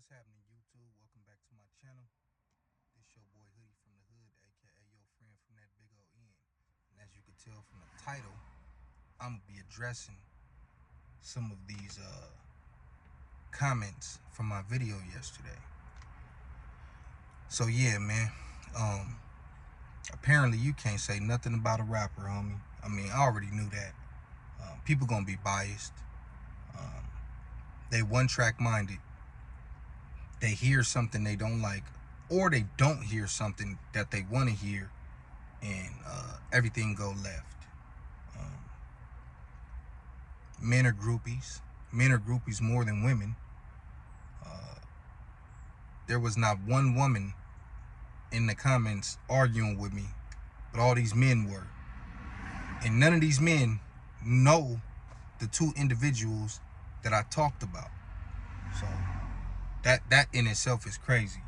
What's happening, YouTube? Welcome back to my channel. This your boy Hoodie from the Hood, aka your friend from that big old end. And as you can tell from the title, I'm gonna be addressing some of these comments from my video yesterday. So yeah, man. Apparently you can't say nothing about a rapper, homie. I mean, I already knew that. People gonna be biased. They one-track minded. They hear something they don't like, or they don't hear something that they want to hear, and everything go left. Men are groupies. Men are groupies more than women. There was not one woman in the comments arguing with me, but all these men were. And none of these men know the two individuals that I talked about. So that in itself is crazy.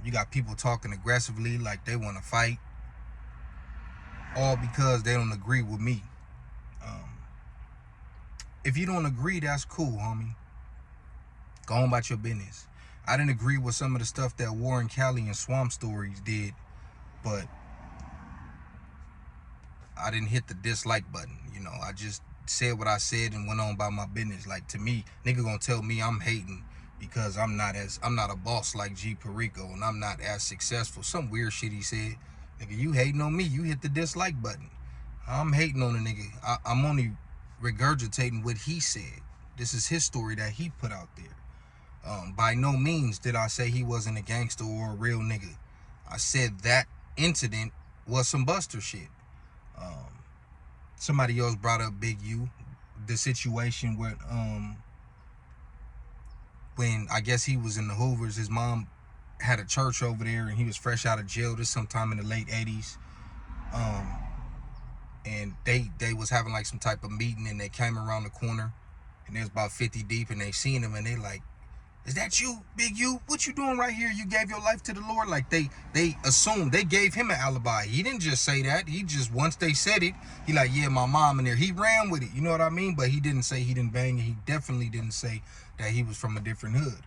You got people talking aggressively like they want to fight, all because they don't agree with me. If you don't agree, that's cool, homie. Go on about your business. I didn't agree with some of the stuff that Warren Callie and Swamp Stories did, but I didn't hit the dislike button. You know, I just said what I said and went on about my business. Like, to me, nigga gonna tell me I'm hating because I'm not a boss like G Perico and I'm not as successful. Some weird shit he said. Nigga, you hating on me, you hit the dislike button. I'm hating on a nigga. I'm only regurgitating what he said. This is his story that he put out there. By no means did I say he wasn't a gangster or a real nigga. I said that incident was some Buster shit. Somebody else brought up Big U, the situation where when I guess he was in the Hoovers, his mom had a church over there and he was fresh out of jail this sometime in the late 80s. And they was having like some type of meeting and they came around the corner and there's about 50 deep and they seen him and they like, is that you, Big U? What you doing right here? You gave your life to the Lord? Like they assumed, they gave him an alibi. He didn't just say that. He just, once they said it, he like, yeah, my mom in there. He ran with it, you know what I mean? But he didn't say he didn't bang it. He definitely didn't say that he was from a different hood.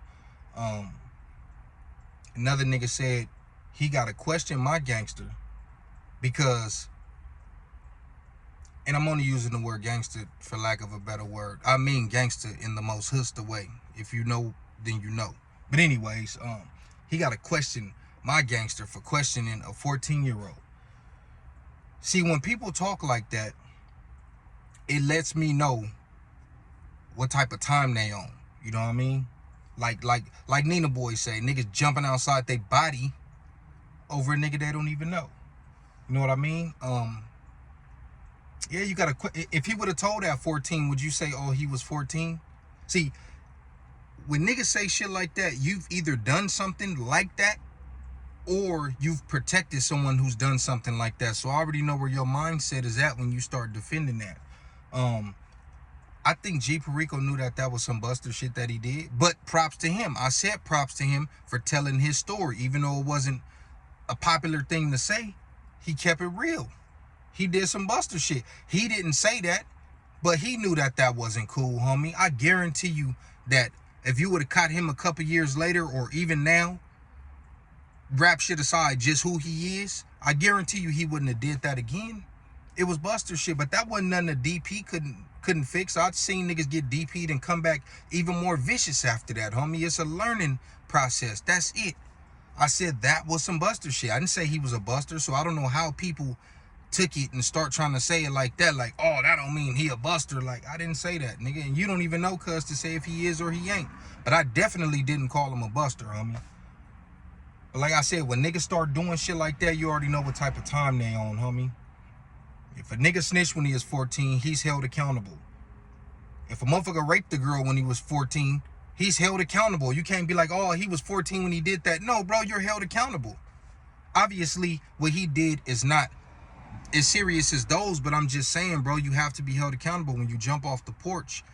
Another nigga said he got to question my gangster because, and I'm only using the word gangster for lack of a better word. I mean gangster in the most hipster way. If you know, then you know. But anyways, he got to question my gangster for questioning a 14-year-old. See, when people talk like that, it lets me know what type of time they on. You know what I mean? Like Nina Boy say, niggas jumping outside they body over a nigga they don't even know. You know what I mean? Yeah, you gotta. If he would have told at 14, would you say, oh, he was 14? See, when niggas say shit like that, you've either done something like that or you've protected someone who's done something like that. So I already know where your mindset is at when you start defending that. I think G Perico knew that was some Buster shit that he did, but props to him. I said props to him for telling his story, even though it wasn't a popular thing to say. He kept it real. He did some Buster shit. He didn't say that, but he knew that wasn't cool, homie. I guarantee you that if you would have caught him a couple years later or even now, rap shit aside, just who he is, I guarantee you he wouldn't have did that again. It was Buster shit, but that wasn't nothing the DP couldn't fix. I've seen niggas get DP'd and come back even more vicious after that, homie. It's a learning process. That's it. I said that was some Buster shit. I didn't say he was a Buster, so I don't know how people took it and start trying to say it like that. Like, oh, that don't mean he a Buster. Like, I didn't say that, nigga. And you don't even know, cuz, to say if he is or he ain't. But I definitely didn't call him a Buster, homie. But like I said, when niggas start doing shit like that, you already know what type of time they on, homie. If a nigga snitched when he was 14, he's held accountable. If a motherfucker raped a girl when he was 14, he's held accountable. You can't be like, oh, he was 14 when he did that. No, bro, you're held accountable. Obviously, what he did is not as serious as those, but I'm just saying, bro, you have to be held accountable. When you jump off the porch,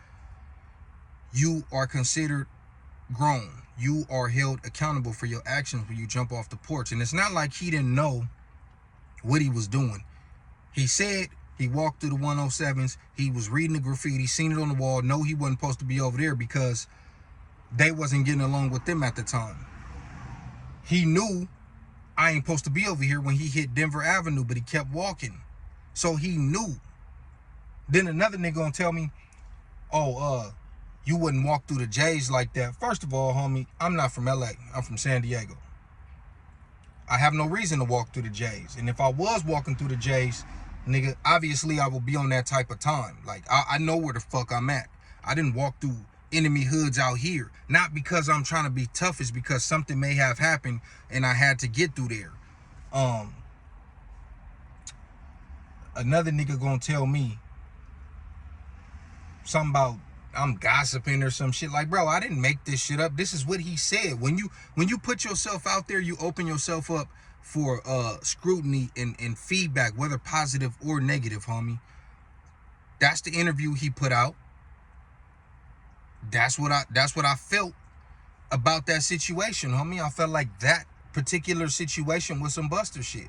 you are considered grown. You are held accountable for your actions when you jump off the porch. And it's not like he didn't know what he was doing. He said he walked through the 107s. He was reading the graffiti, seen it on the wall. No, he wasn't supposed to be over there because they wasn't getting along with them at the time. He knew I ain't supposed to be over here when he hit Denver Avenue, but he kept walking. So he knew. Then another nigga gonna tell me, oh, you wouldn't walk through the J's like that. First of all, homie, I'm not from LA. I'm from San Diego. I have no reason to walk through the J's. And if I was walking through the J's, nigga, obviously I would be on that type of time. Like, I know where the fuck I'm at. I didn't walk through enemy hoods out here. Not because I'm trying to be tough, it's because something may have happened and I had to get through there. Another nigga gonna tell me something about I'm gossiping or some shit. Like, bro, I didn't make this shit up. This is what he said. When you put yourself out there, you open yourself up for scrutiny and feedback, whether positive or negative, homie. That's the interview he put out. That's what I felt about that situation, homie. I felt like that particular situation was some Buster shit.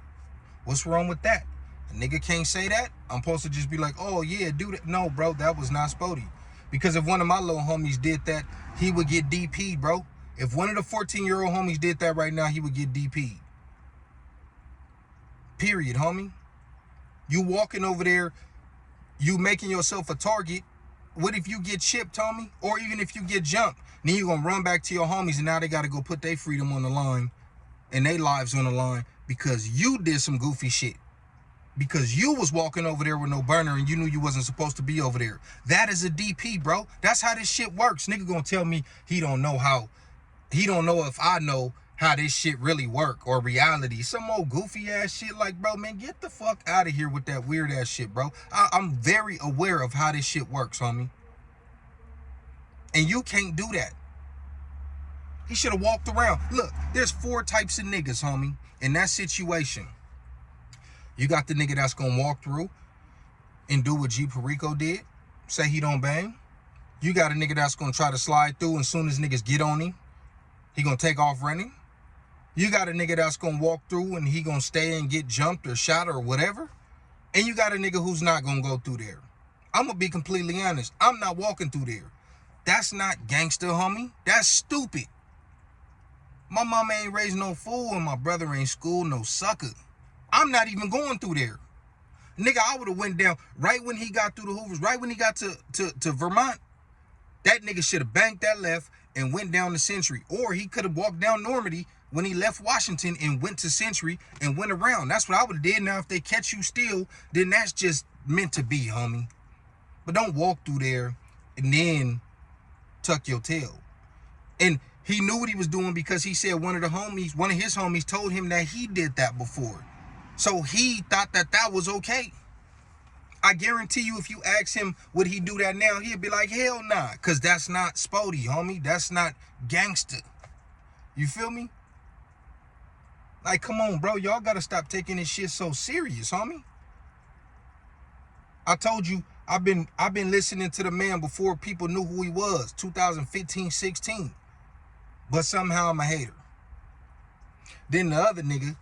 What's wrong with that? A nigga can't say that. I'm supposed to just be like, oh yeah, do that. No, bro, that was not Spody. Because if one of my little homies did that, he would get DP'd, bro. If one of the 14-year-old homies did that right now, he would get DP'd. Period, homie. You walking over there, you making yourself a target. What if you get chipped, homie? Or even if you get jumped, then you gonna run back to your homies and now they gotta go put their freedom on the line and their lives on the line because you did some goofy shit. Because you was walking over there with no burner and you knew you wasn't supposed to be over there. That is a DP, bro. That's how this shit works. Nigga gonna tell me he don't know if I know how this shit really work or reality. Some old goofy ass shit. Like, bro, man, get the fuck out of here with that weird ass shit, bro. I'm very aware of how this shit works, homie. And you can't do that. He should have walked around. Look, there's 4 types of niggas, homie, in that situation. You got the nigga that's gonna walk through and do what G Perico did, say he don't bang. You got a nigga that's gonna try to slide through and as soon as niggas get on him, he gonna take off running. You got a nigga that's gonna walk through and he gonna stay and get jumped or shot or whatever. And you got a nigga who's not gonna go through there. I'm gonna be completely honest. I'm not walking through there. That's not gangster, homie. That's stupid. My mama ain't raised no fool and my brother ain't schooled no sucker. I'm not even going through there. Nigga, I would have went down right when he got through the Hoovers, right when he got to Vermont. That nigga should have banked that left and went down to Century. Or he could have walked down Normandy when he left Washington and went to Century and went around. That's what I would have did. Now, if they catch you still, then that's just meant to be, homie. But don't walk through there and then tuck your tail. And he knew what he was doing because he said one of his homies told him that he did that before. So he thought that was okay. I guarantee you if you ask him would he do that now, he'd be like, hell nah. Because that's not Spody, homie. That's not gangster. You feel me? Like, come on, bro. Y'all got to stop taking this shit so serious, homie. I told you, I've been listening to the man before people knew who he was. 2015, 16. But somehow I'm a hater. Then the other nigga,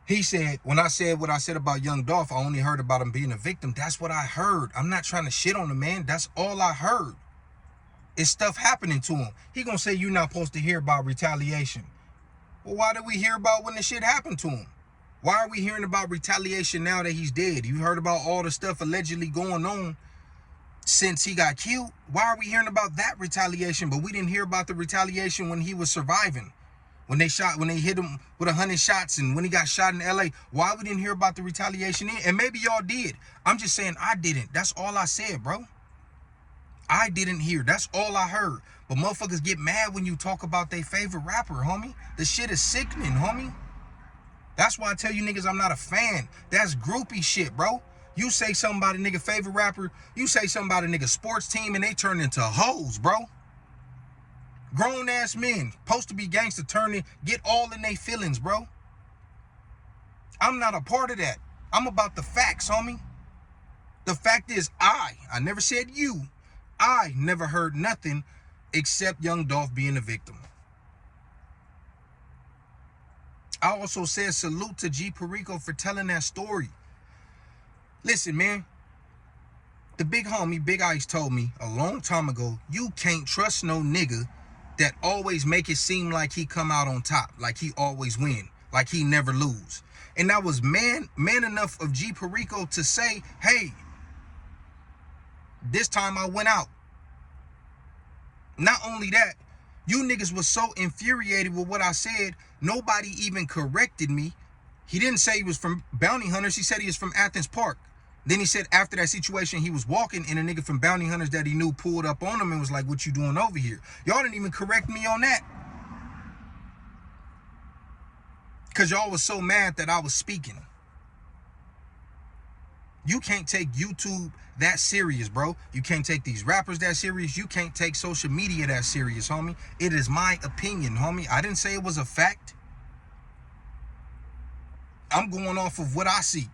he said, when I said what I said about Young Dolph, I only heard about him being a victim. That's what I heard. I'm not trying to shit on the man. That's all I heard. It's stuff happening to him. He gonna say you're not supposed to hear about retaliation. Well, why did we hear about when the shit happened to him? Why are we hearing about retaliation now that he's dead? You heard about all the stuff allegedly going on since he got killed. Why are we hearing about that retaliation? But we didn't hear about the retaliation when he was surviving. When they hit him with 100 shots and when he got shot in LA. Why we didn't hear about the retaliation then? And maybe y'all did. I'm just saying I didn't. That's all I said, bro. I didn't hear. That's all I heard. But motherfuckers get mad when you talk about their favorite rapper, homie. The shit is sickening, homie. That's why I tell you niggas I'm not a fan. That's groupie shit, bro. You say something about a nigga favorite rapper, you say something about a nigga sports team and they turn into hoes, bro. Grown ass men, supposed to be gangster, get all in their feelings, bro. I'm not a part of that. I'm about the facts, homie. The fact is, I never said you. I never heard nothing except Young Dolph being a victim. I also said salute to G Perico for telling that story. Listen, man. The big homie, Big Ice, told me a long time ago, you can't trust no nigga that always make it seem like he come out on top, like he always win, like he never lose. And that was man enough of G Perico to say, hey, this time I went out. Not only that, you niggas was so infuriated with what I said, nobody even corrected me. He didn't say he was from Bounty Hunters. He said he was from Athens Park. Then he said after that situation, he was walking and a nigga from Bounty Hunters that he knew pulled up on him and was like, what you doing over here? Y'all didn't even correct me on that. Because y'all was so mad that I was speaking. You can't take YouTube that serious, bro. You can't take these rappers that serious. You can't take social media that serious, homie. It is my opinion, homie. I didn't say it was a fact. I'm going off of what I see.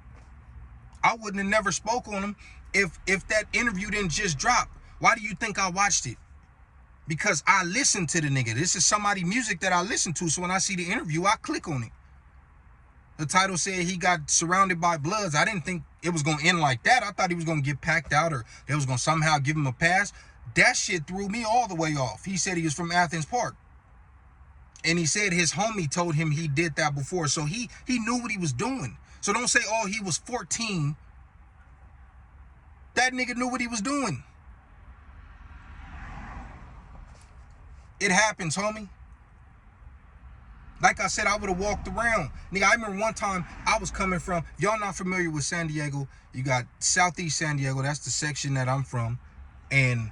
I wouldn't have never spoke on him if that interview didn't just drop. Why do you think I watched it? Because I listened to the nigga. This is somebody's music that I listen to. So when I see the interview, I click on it. The title said he got surrounded by Bloods. I didn't think it was going to end like that. I thought he was going to get packed out or they was going to somehow give him a pass. That shit threw me all the way off. He said he was from Athens Park. And he said his homie told him he did that before. So he knew what he was doing. So don't say, oh, he was 14. That nigga knew what he was doing. It happens, homie. Like I said, I would have walked around. Nigga, I remember one time I was coming from, y'all not familiar with San Diego. You got Southeast San Diego. That's the section that I'm from. And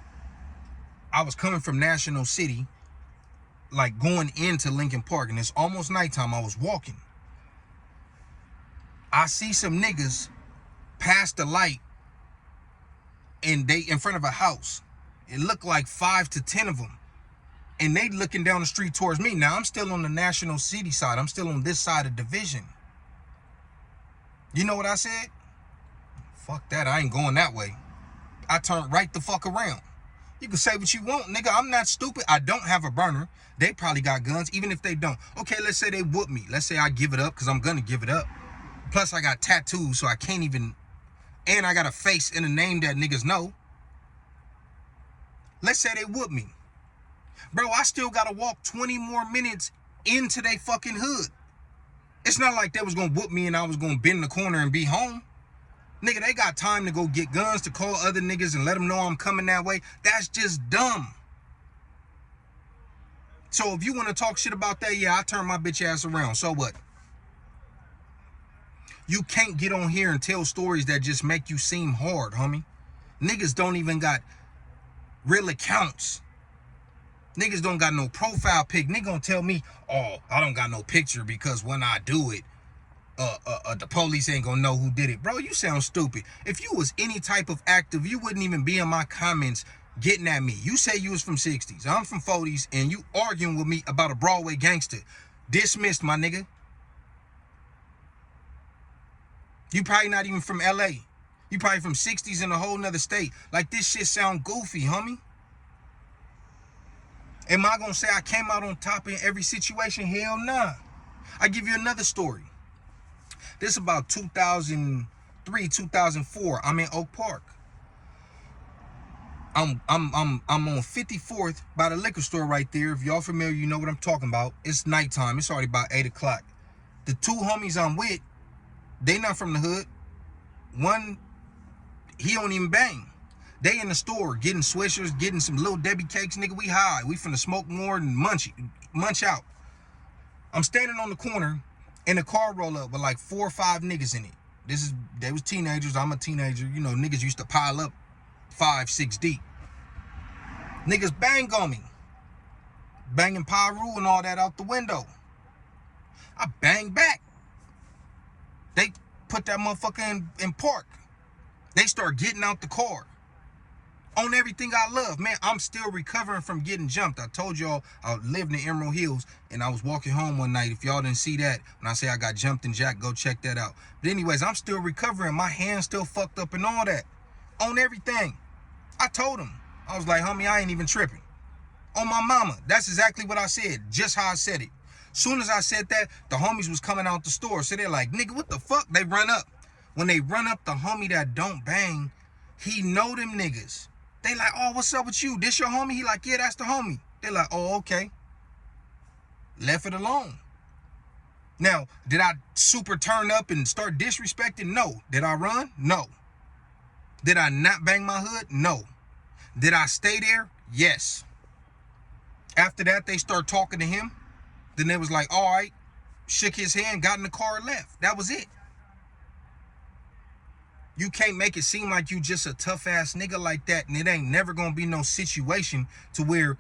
I was coming from National City, like going into Lincoln Park. And it's almost nighttime. I was walking. I see some niggas pass the light and they in front of a house. It looked like 5 to 10 of them. And they looking down the street towards me. Now, I'm still on the National City side. I'm still on this side of Division. You know what I said? Fuck that. I ain't going that way. I turned right the fuck around. You can say what you want, nigga. I'm not stupid. I don't have a burner. They probably got guns, even if they don't. Okay, let's say they whoop me. Let's say I give it up, because I'm going to give it up. Plus, I got tattoos, so I can't even... And I got a face and a name that niggas know. Let's say they whoop me. Bro, I still gotta walk 20 more minutes into they fucking hood. It's not like they was gonna whoop me and I was gonna bend the corner and be home. Nigga, they got time to go get guns to call other niggas and let them know I'm coming that way. That's just dumb. So if you want to talk shit about that, yeah, I turn my bitch ass around. So what? You can't get on here and tell stories that just make you seem hard, homie. Niggas don't even got real accounts. Niggas don't got no profile pic. Nigga gonna tell me, oh, I don't got no picture because when I do it, the police ain't gonna know who did it. Bro, you sound stupid. If you was any type of active, you wouldn't even be in my comments getting at me. You say you was from 60s, I'm from 40s, and you arguing with me about a Broadway gangster. Dismissed, my nigga. You probably not even from LA. You probably from 60s in a whole nother state. Like, this shit sound goofy, homie. Am I gonna say I came out on top in every situation? Hell nah. I give you another story. This is about 2003, 2004. I'm in Oak Park. I'm on 54th by the liquor store right there. If y'all familiar, you know what I'm talking about. It's nighttime. It's already about 8 o'clock. The two homies I'm with, they not from the hood. One, he don't even bang. They in the store getting Swishers, getting some Little Debbie cakes, nigga. We high. We finna smoke more than munch out. I'm standing on the corner and the car roll up with like 4 or 5 niggas in it. They was teenagers. I'm a teenager. You know, niggas used to pile up 5, 6 deep. Niggas bang on me. Banging Pyru and all that out the window. I bang back. They put that motherfucker in park. They start getting out the car. On everything I love. Man, I'm still recovering from getting jumped. I told y'all I lived in Emerald Hills and I was walking home one night. If y'all didn't see that, when I say I got jumped and jacked, go check that out. But anyways, I'm still recovering. My hand's still fucked up and all that. On everything. I told him. I was like, homie, I ain't even tripping. On my mama. That's exactly what I said. Just how I said it. Soon as I said that, the homies was coming out the store. So they're like, nigga, what the fuck? They run up. When they run up, the homie that don't bang, he know them niggas. They like, oh, what's up with you? This your homie? He like, yeah, that's the homie. They're like, oh, okay. Left it alone. Now, did I super turn up and start disrespecting? No. Did I run? No. Did I not bang my hood? No. Did I stay there? Yes. After that, they start talking to him. Then they was like, all right, shook his hand, got in the car and left. That was it. You can't make it seem like you just a tough ass nigga like that, and it ain't never gonna be no situation to where,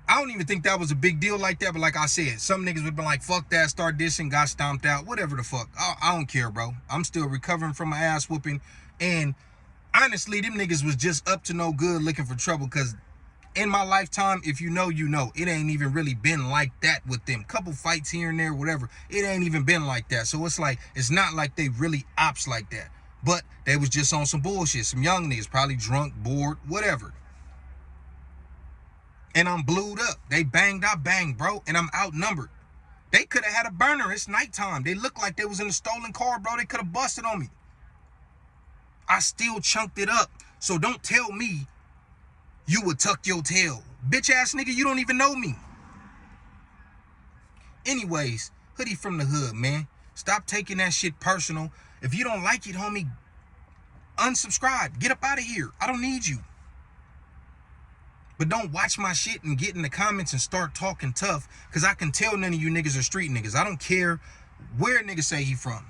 I don't even think that was a big deal like that, but like I said, some niggas would be like, fuck that, start dissing, got stomped out, whatever the fuck. I don't care, bro. I'm still recovering from my ass whooping, and honestly, them niggas was just up to no good looking for trouble, because in my lifetime, if you know, you know, it ain't even really been like that with them. Couple fights here and there, whatever. It ain't even been like that. So it's like, it's not like they really ops like that. But they was just on some bullshit. Some young niggas, probably drunk, bored, whatever. And I'm blued up. They banged, I banged, bro. And I'm outnumbered. They could have had a burner. It's nighttime. They looked like they was in a stolen car, bro. They could have busted on me. I still chunked it up. So don't tell me you would tuck your tail. Bitch ass nigga, you don't even know me. Anyways, Hoodie from the hood, man. Stop taking that shit personal. If you don't like it, homie, unsubscribe. Get up out of here. I don't need you. But don't watch my shit and get in the comments and start talking tough, because I can tell none of you niggas are street niggas. I don't care where niggas say he from.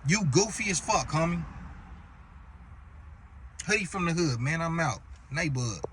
You goofy as fuck, homie. Hoodie from the hood, man. I'm out. Neighborhood.